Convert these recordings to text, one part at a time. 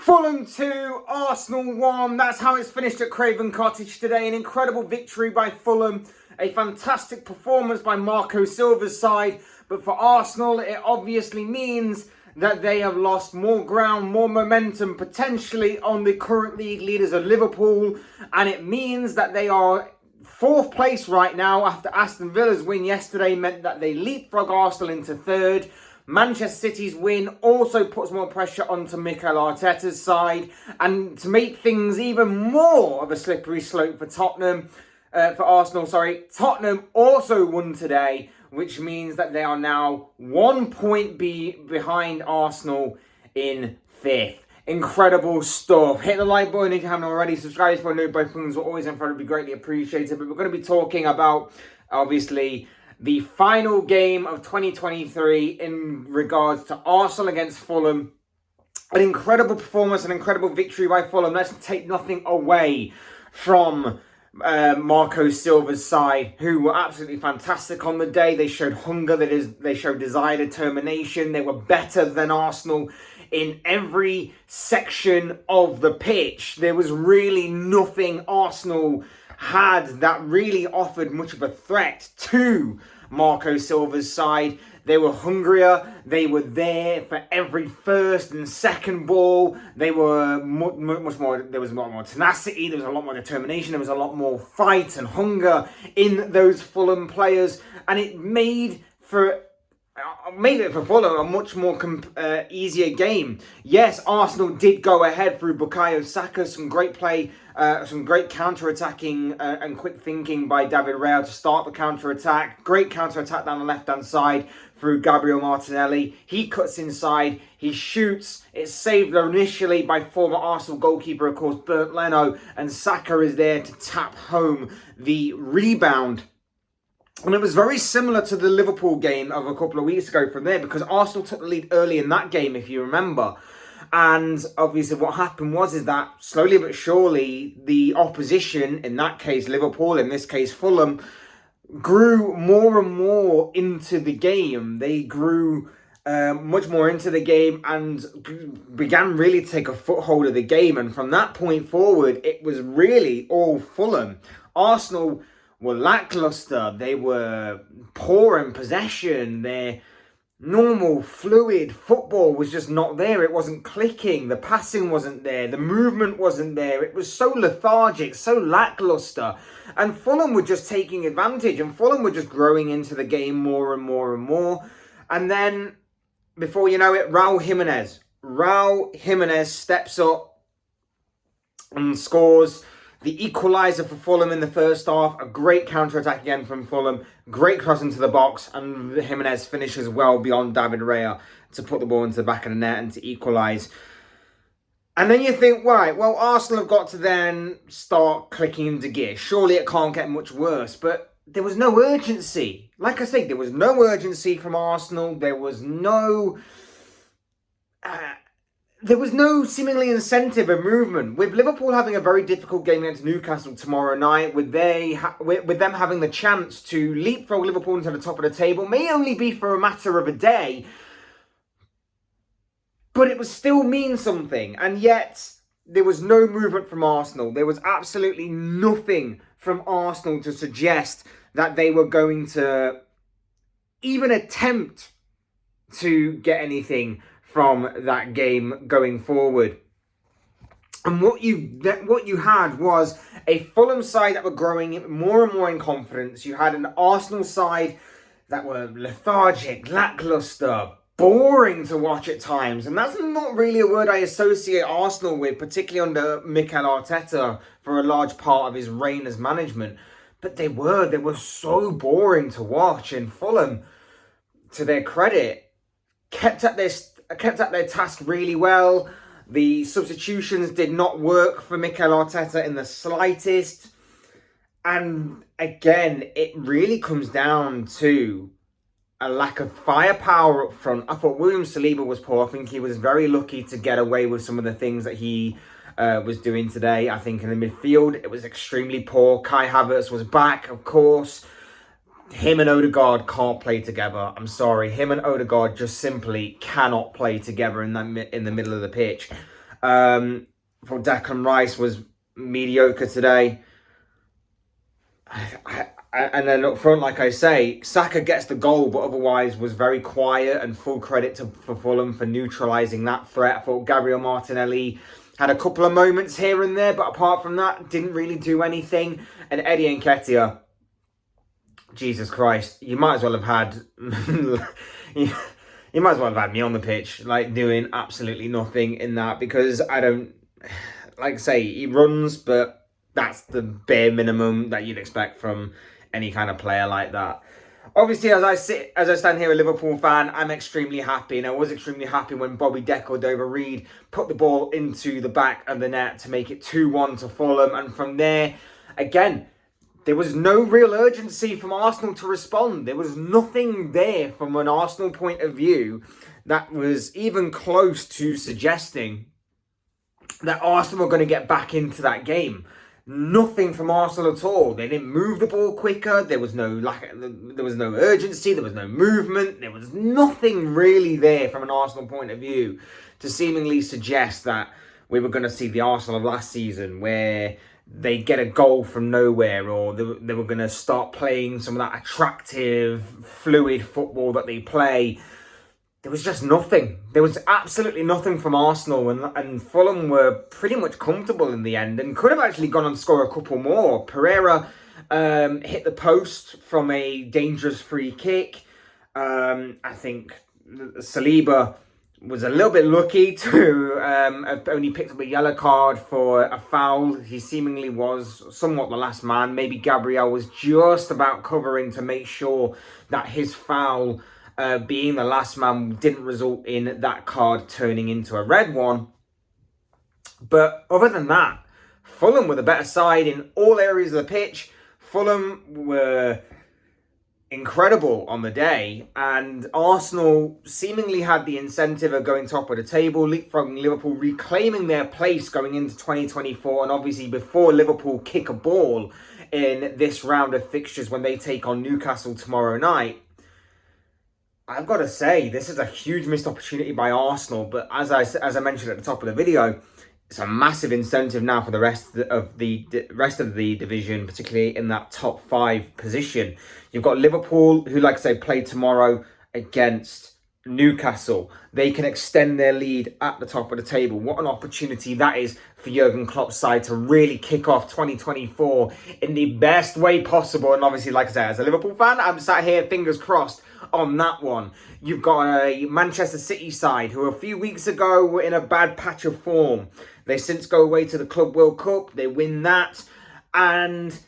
Fulham 2, Arsenal 1. That's how it's finished at Craven Cottage today. An incredible victory by Fulham. A fantastic performance by Marco Silva's side. But for Arsenal, it obviously means that they have lost more ground, more momentum, potentially on the current league leaders of Liverpool. And it means that they are fourth place right now after Aston Villa's win yesterday meant that they leapfrog Arsenal into third. Manchester City's win also puts more pressure onto Mikel Arteta's side, and to make things even more of a slippery slope for Arsenal, Tottenham also won today, which means that they are now 1 point behind Arsenal in fifth. Incredible stuff. Hit the like button if you haven't already. Subscribe for notifications. Will always incredibly greatly appreciated. But we're going to be talking about, obviously, the final game of 2023 in regards to Arsenal against Fulham. An incredible performance, an incredible victory by Fulham. Let's take nothing away from Marco Silva's side, who were absolutely fantastic on the day. They showed hunger, they showed desire, determination. They were better than Arsenal in every section of the pitch. There was really nothing Arsenal had that really offered much of a threat to Marco Silva's side. They were hungrier. They were there for every first and second ball. They were much more. There was a lot more tenacity. There was a lot more determination. There was a lot more fight and hunger in those Fulham players, and it made it for Fulham a much more easier game. Yes, Arsenal did go ahead through Bukayo Saka, some great play, some great counter-attacking and quick thinking by David Raya to start the counter-attack. Great counter-attack down the left-hand side through Gabriel Martinelli. He cuts inside, he shoots. It's saved initially by former Arsenal goalkeeper, of course, Bernd Leno, and Saka is there to tap home the rebound. And it was very similar to the Liverpool game of a couple of weeks ago from there, because Arsenal took the lead early in that game, if you remember. And obviously what happened is that slowly but surely the opposition, in that case Liverpool, in this case Fulham, grew more and more into the game. They grew much more into the game and began really to take a foothold of the game. And from that point forward, it was really all Fulham. Arsenal were lackluster. They were poor in possession. Their normal, fluid football was just not there. It wasn't clicking. The passing wasn't there. The movement wasn't there. It was so lethargic, so lackluster. And Fulham were just taking advantage. And Fulham were just growing into the game more and more and more. And then, before you know it, Raul Jimenez steps up and scores the equaliser for Fulham in the first half. A great counter-attack again from Fulham. Great cross into the box. And Jimenez finishes well beyond David Raya to put the ball into the back of the net and to equalise. And then you think, right, well, Arsenal have got to then start clicking into gear. Surely it can't get much worse. But there was no urgency. Like I say, there was no urgency from Arsenal. There was no seemingly incentive of movement. With Liverpool having a very difficult game against Newcastle tomorrow night, with them having the chance to leapfrog Liverpool into the top of the table, may only be for a matter of a day, but it would still mean something. And yet, there was no movement from Arsenal. There was absolutely nothing from Arsenal to suggest that they were going to even attempt to get anything from that game going forward. And what you had was a Fulham side that were growing more and more in confidence. You had an Arsenal side that were lethargic, lackluster, boring to watch at times. And that's not really a word I associate Arsenal with, particularly under Mikel Arteta for a large part of his reign as management. But they were so boring to watch. And Fulham, to their credit, kept at their task really well. The substitutions did not work for Mikel Arteta in the slightest. And again, it really comes down to a lack of firepower up front. I thought William Saliba was poor. I think he was very lucky to get away with some of the things that he was doing today. I think in the midfield, it was extremely poor. Kai Havertz was back, of course. Him and Odegaard can't play together. I'm sorry. Him and Odegaard just simply cannot play together in the middle of the pitch. For Declan Rice was mediocre today. And then up front, like I say, Saka gets the goal, but otherwise was very quiet, and full credit for Fulham for neutralising that threat. I thought Gabriel Martinelli had a couple of moments here and there, but apart from that, didn't really do anything. And Eddie Nketiah, Jesus Christ, you might as well have had you might as well have had me on the pitch, like doing absolutely nothing in that, because I don't, like I say, he runs, but that's the bare minimum that you'd expect from any kind of player like that. Obviously, as I stand here, a Liverpool fan, I'm extremely happy, and I was extremely happy when Bobby De Cordova-Reid put the ball into the back of the net to make it 2-1 to Fulham, and from there, again, there was no real urgency from Arsenal to respond. There was nothing there from an Arsenal point of view that was even close to suggesting that Arsenal were going to get back into that game. Nothing from Arsenal at all. They didn't move the ball quicker. There was no urgency. There was no movement. There was nothing really there from an Arsenal point of view to seemingly suggest that we were going to see the Arsenal of last season, where they get a goal from nowhere, or they were going to start playing some of that attractive, fluid football that they play. There was just nothing. There was absolutely nothing from Arsenal, and Fulham were pretty much comfortable in the end and could have actually gone and scored a couple more. Pereira hit the post from a dangerous free kick. I think Saliba was a little bit lucky to have only picked up a yellow card for a foul. He seemingly was somewhat the last man. Maybe Gabriel was just about covering to make sure that his foul, being the last man, didn't result in that card turning into a red one. But other than that, Fulham were the better side in all areas of the pitch. Fulham were incredible on the day, and Arsenal seemingly had the incentive of going top of the table, leapfrogging Liverpool, reclaiming their place going into 2024, and obviously before Liverpool kick a ball in this round of fixtures when they take on Newcastle tomorrow night. I've got to say, this is a huge missed opportunity by Arsenal, but as I mentioned at the top of the video, it's a massive incentive now for the rest of the division, particularly in that top 5 position. You've got Liverpool, who, like I say, play tomorrow against Newcastle. They can extend their lead at the top of the table. What an opportunity that is for Jurgen Klopp's side to really kick off 2024 in the best way possible. And obviously, like I said, as a Liverpool fan, I'm sat here, fingers crossed, on that one. You've got a Manchester City side who a few weeks ago were in a bad patch of form. They since go away to the Club World Cup. They win that. And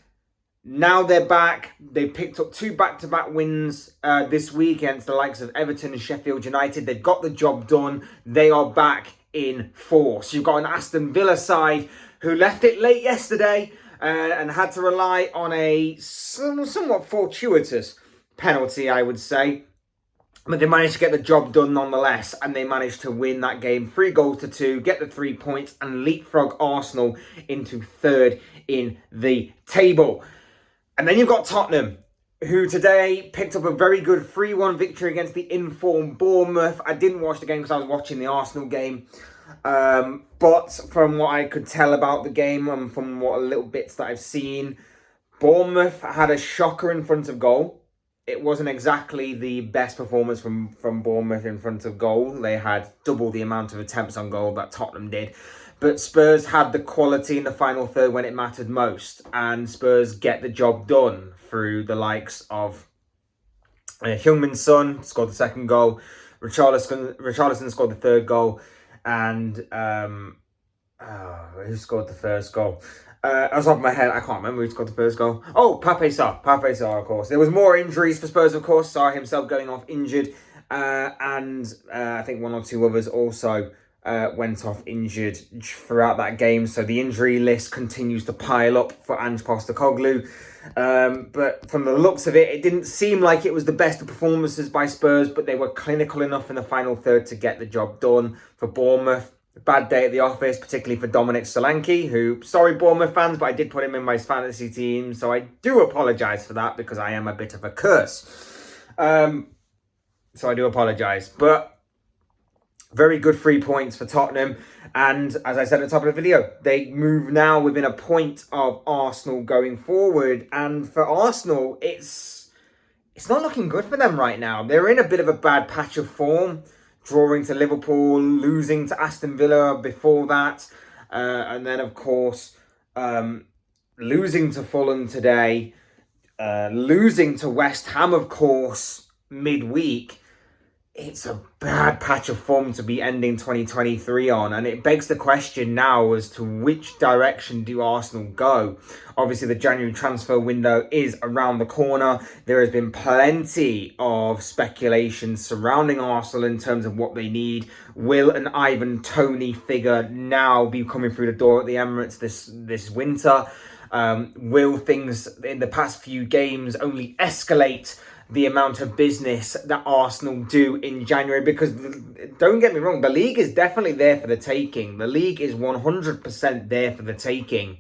now they're back. They've picked up 2 back-to-back wins this week against the likes of Everton and Sheffield United. They've got the job done. They are back in force. You've got an Aston Villa side who left it late yesterday and had to rely on a somewhat fortuitous penalty, I would say. But they managed to get the job done nonetheless, and they managed to win that game 3-2, get the 3 points, and leapfrog Arsenal into 3rd in the table. And then you've got Tottenham, who today picked up a very good 3-1 victory against the informed Bournemouth. I didn't watch the game because I was watching the Arsenal game. But from what I could tell about the game and from what little bits that I've seen, Bournemouth had a shocker in front of goal. It wasn't exactly the best performance from Bournemouth in front of goal. They had double the amount of attempts on goal that Tottenham did. But Spurs had the quality in the final third when it mattered most. And Spurs get the job done through the likes of Heung-min Son, scored the 2nd goal. Richarlison scored the 3rd goal. And who scored the 1st goal? Off the top of my head, I can't remember who scored the 1st goal. Oh, Pape Sarr, of course. There was more injuries for Spurs, of course. Sarr himself going off injured. And I think 1 or 2 others also went off injured throughout that game. So the injury list continues to pile up for Ange Postecoglou. But from the looks of it, it didn't seem like it was the best of performances by Spurs, but they were clinical enough in the final third to get the job done. For Bournemouth, a bad day at the office, particularly for Dominic Solanke, who, sorry Bournemouth fans, but I did put him in my fantasy team, so I do apologise for that because I am a bit of a curse. So I do apologise. But Very good 3 points for Tottenham. And as I said at the top of the video, they move now within a point of Arsenal going forward. And for Arsenal, it's not looking good for them right now. They're in a bit of a bad patch of form, drawing to Liverpool, losing to Aston Villa before that. And then, of course, losing to Fulham today, losing to West Ham, of course, midweek. It's a bad patch of form to be ending 2023 on, and it begs the question now as to which direction do Arsenal go. Obviously, the January transfer window is around the corner. There has been plenty of speculation surrounding Arsenal in terms of what they need. Will an Ivan Toney figure now be coming through the door at the Emirates this winter? Will things in the past few games only escalate the amount of business that Arsenal do in January? Because don't get me wrong, the league is definitely there for the taking. The league is 100% there for the taking.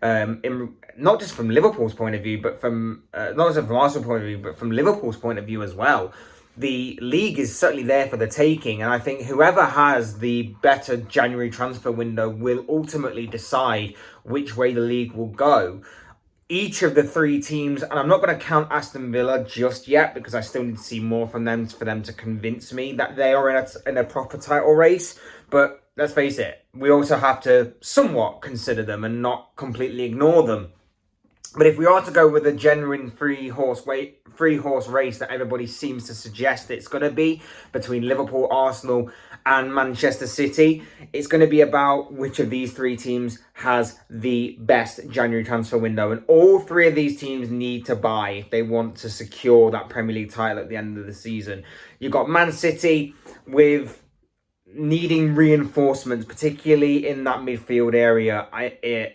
Not just from Liverpool's point of view, but from not just from Arsenal's point of view, but from Liverpool's point of view as well. The league is certainly there for the taking, and I think whoever has the better January transfer window will ultimately decide which way the league will go. Each of the three teams, and I'm not going to count Aston Villa just yet because I still need to see more from them for them to convince me that they are in a proper title race. But let's face it, we also have to somewhat consider them and not completely ignore them. But if we are to go with a genuine three-horse race that everybody seems to suggest it's going to be between Liverpool, Arsenal and Manchester City, it's going to be about which of these three teams has the best January transfer window. And all three of these teams need to buy if they want to secure that Premier League title at the end of the season. You've got Man City with needing reinforcements, particularly in that midfield area,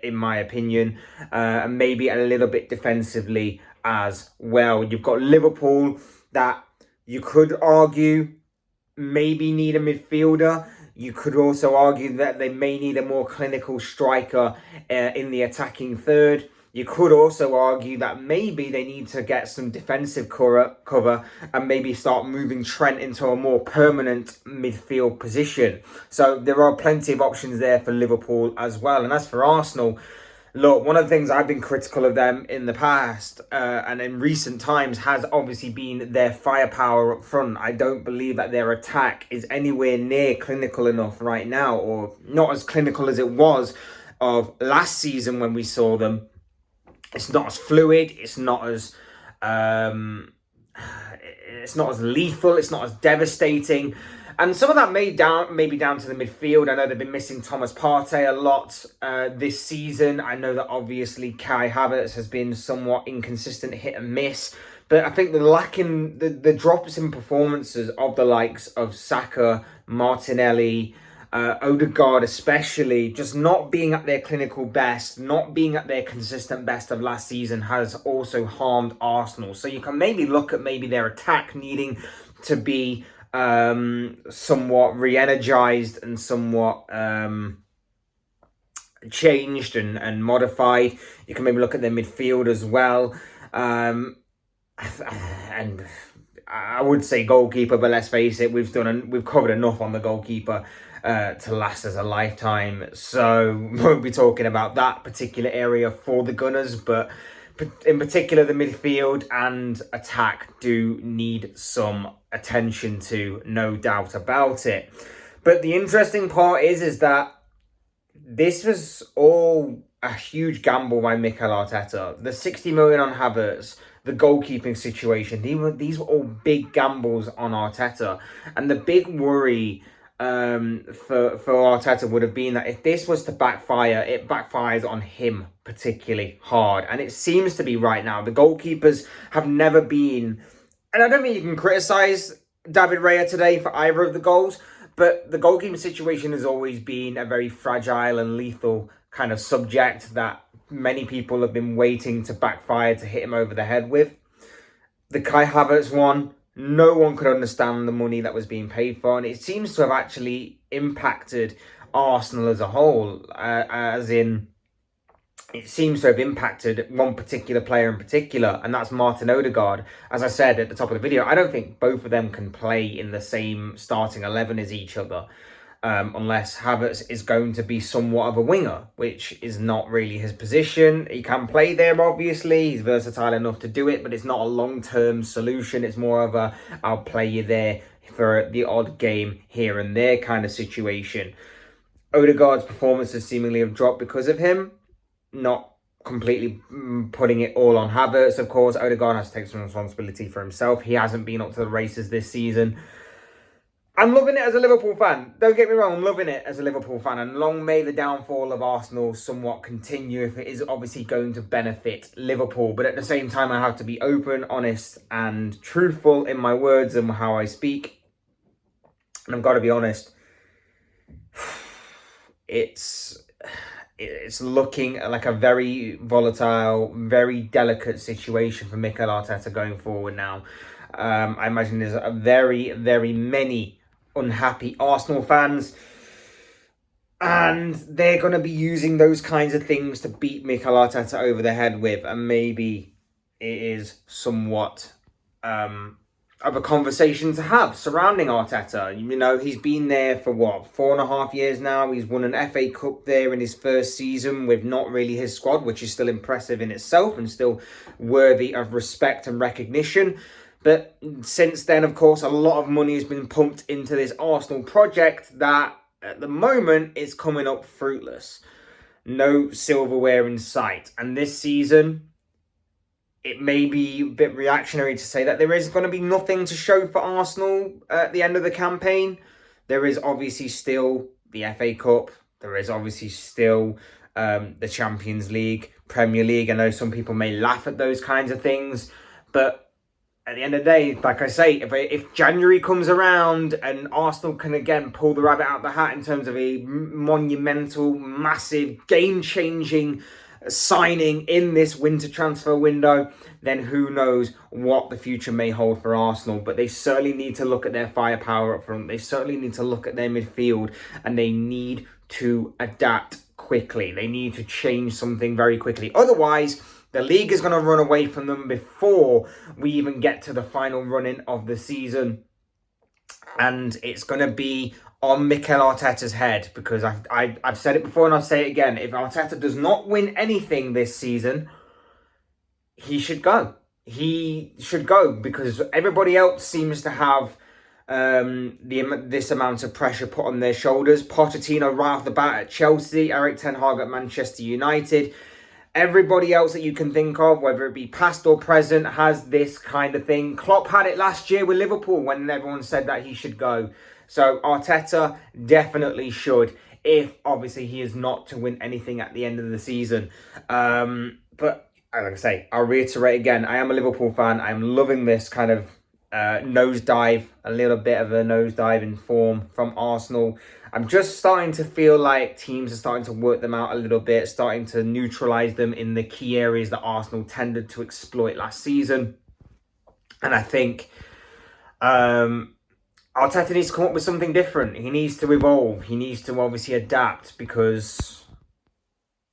in my opinion, and maybe a little bit defensively as well. You've got Liverpool that you could argue maybe need a midfielder. You could also argue that they may need a more clinical striker in the attacking third. You could also argue that maybe they need to get some defensive cover and maybe start moving Trent into a more permanent midfield position. So there are plenty of options there for Liverpool as well. And as for Arsenal, look, one of the things I've been critical of them in the past and in recent times has obviously been their firepower up front. I don't believe that their attack is anywhere near clinical enough right now, or not as clinical as it was of last season when we saw them. It's not as fluid. It's not as lethal. It's not as devastating. And some of that may be down to the midfield. I know they've been missing Thomas Partey a lot this season. I know that obviously Kai Havertz has been somewhat inconsistent, hit and miss. But I think the drops in performances of the likes of Saka, Martinelli, Odegaard especially, just not being at their clinical best, not being at their consistent best of last season has also harmed Arsenal. So you can maybe look at their attack needing to be somewhat re-energized and somewhat changed and modified. You can maybe look at their midfield as well. And I would say goalkeeper, but let's face it, we've covered enough on the goalkeeper to last us a lifetime. So we won't be talking about that particular area for the Gunners, but in particular the midfield and attack do need some attention to, no doubt about it. But the interesting part is that this was all a huge gamble by Mikel Arteta. The 60 million on Havertz, the goalkeeping situation, these were all big gambles on Arteta. And the big worry for Arteta would have been that if this was to backfire, it backfires on him particularly hard. And it seems to be right now. The goalkeepers have never been, and I don't think you can criticise David Raya today for either of the goals, but the goalkeeping situation has always been a very fragile and lethal kind of subject that many people have been waiting to backfire to hit him over the head with. The Kai Havertz one, no one could understand the money that was being paid for, and it seems to have actually impacted Arsenal as a whole, as in it seems to have impacted one particular player in particular, and that's Martin Odegaard. As I said at the top of the video, I don't think both of them can play in the same starting 11 as each other, unless Havertz is going to be somewhat of a winger, which is not really his position. He can play there, obviously. He's versatile enough to do it, but it's not a long-term solution. It's more of a, I'll play you there for the odd game here and there kind of situation. Odegaard's performances seemingly have dropped because of him. Not completely putting it all on Havertz, of course. Odegaard has to take some responsibility for himself. He hasn't been up to the races this season. I'm loving it as a Liverpool fan. Don't get me wrong, I'm loving it as a Liverpool fan. And long may the downfall of Arsenal somewhat continue if it is obviously going to benefit Liverpool. But at the same time, I have to be open, honest, and truthful in my words and how I speak. And I've got to be honest, it's looking like a very volatile, very delicate situation for Mikel Arteta going forward now. I imagine there's a very, very many unhappy Arsenal fans, and they're going to be using those kinds of things to beat Mikel Arteta over the head with, and maybe it is somewhat of a conversation to have surrounding Arteta. You know, he's been there for 4.5 years now. He's won an FA Cup there in his first season with not really his squad, which is still impressive in itself and still worthy of respect and recognition. But since then, of course, a lot of money has been pumped into this Arsenal project that at the moment is coming up fruitless. No silverware in sight. And this season, it may be a bit reactionary to say that there is going to be nothing to show for Arsenal at the end of the campaign. There is obviously still the FA Cup. There is obviously still the Champions League, Premier League. I know some people may laugh at those kinds of things, but at the end of the day, like I say, if January comes around and Arsenal can again pull the rabbit out of the hat in terms of a monumental, massive, game-changing signing in this winter transfer window, then who knows what the future may hold for Arsenal. But they certainly need to look at their firepower up front. They certainly need to look at their midfield, and they need to adapt quickly. They need to change something very quickly. Otherwise, the league is going to run away from them before we even get to the final run-in of the season. And it's going to be on Mikel Arteta's head, because I've said it before and I'll say it again. If Arteta does not win anything this season, he should go. He should go because everybody else seems to have this amount of pressure put on their shoulders. Pochettino right off the bat at Chelsea, Eric Ten Hag at Manchester United. Everybody else that you can think of, whether it be past or present, has this kind of thing. Klopp had it last year with Liverpool when everyone said that he should go. So Arteta definitely should, if obviously he is not to win anything at the end of the season. But like I say, I'll reiterate again, I am a Liverpool fan. I'm loving this kind of nosedive, a little bit of a nosedive in form from Arsenal. I'm just starting to feel like teams are starting to work them out a little bit, starting to neutralise them in the key areas that Arsenal tended to exploit last season. And I think Arteta needs to come up with something different. He needs to evolve. He needs to obviously adapt, because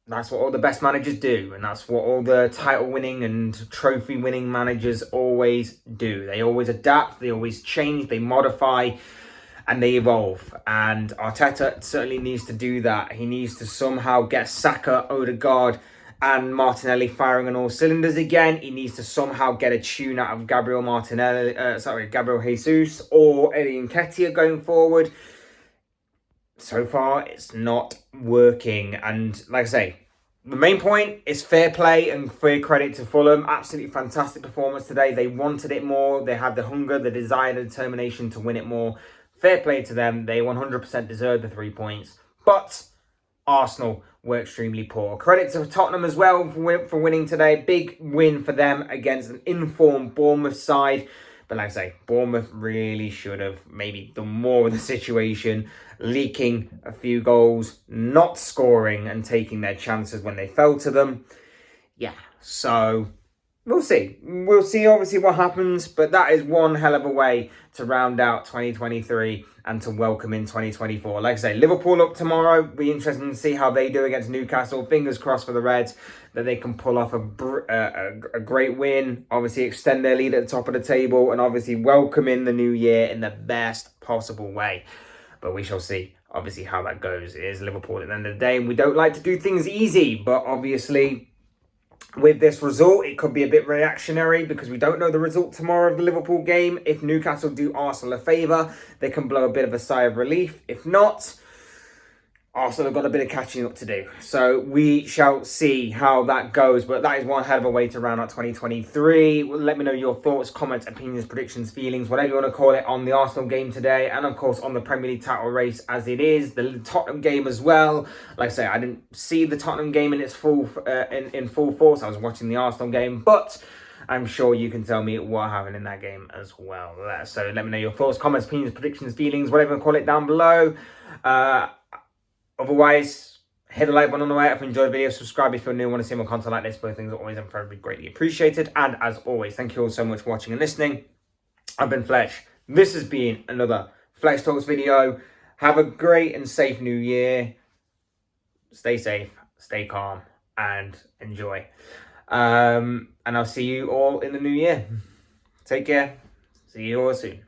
that's what all the best managers do. And that's what all the title-winning and trophy-winning managers always do. They always adapt, they always change, they modify, and they evolve. And Arteta certainly needs to do that. He needs to somehow get Saka, Odegaard, and Martinelli firing on all cylinders again. He needs to somehow get a tune out of Gabriel Jesus or Eddie Nketiah going forward. So far, it's not working. And like I say, the main point is fair play and fair credit to Fulham. Absolutely fantastic performance today. They wanted it more. They had the hunger, the desire, the determination to win it more. Fair play to them. They 100% deserved the 3 points. But Arsenal were extremely poor. Credit to Tottenham as well for winning today. Big win for them against an informed Bournemouth side. But like I say, Bournemouth really should have maybe done more with the situation, leaking a few goals, not scoring and taking their chances when they fell to them. Yeah, so we'll see. We'll see, obviously, what happens. But that is one hell of a way to round out 2023 and to welcome in 2024. Like I say, Liverpool up tomorrow. Be interesting to see how they do against Newcastle. Fingers crossed for the Reds that they can pull off a great win. Obviously, extend their lead at the top of the table and obviously welcome in the new year in the best possible way. But we shall see, obviously, how that goes. It is Liverpool at the end of the day, and we don't like to do things easy. But obviously, with this result, it could be a bit reactionary because we don't know the result tomorrow of the Liverpool game. If Newcastle do Arsenal a favour, they can blow a bit of a sigh of relief. If not, Arsenal have got a bit of catching up to do. So we shall see how that goes. But that is one hell of a way to round out 2023. Let me know your thoughts, comments, opinions, predictions, feelings, whatever you want to call it, on the Arsenal game today. And of course, on the Premier League title race as it is. The Tottenham game as well. Like I say, I didn't see the Tottenham game in its full force. I was watching the Arsenal game. But I'm sure you can tell me what happened in that game as well. So let me know your thoughts, comments, opinions, predictions, feelings, whatever you want to call it, down below. Otherwise, hit the like button on the way up if you enjoyed the video. Subscribe if you're new and want to see more content like this. Both things are always incredibly greatly appreciated. And as always, thank you all so much for watching and listening. I've been Fletch. This has been another Fletch Talks video. Have a great and safe new year. Stay safe, stay calm, and enjoy. And I'll see you all in the new year. Take care. See you all soon.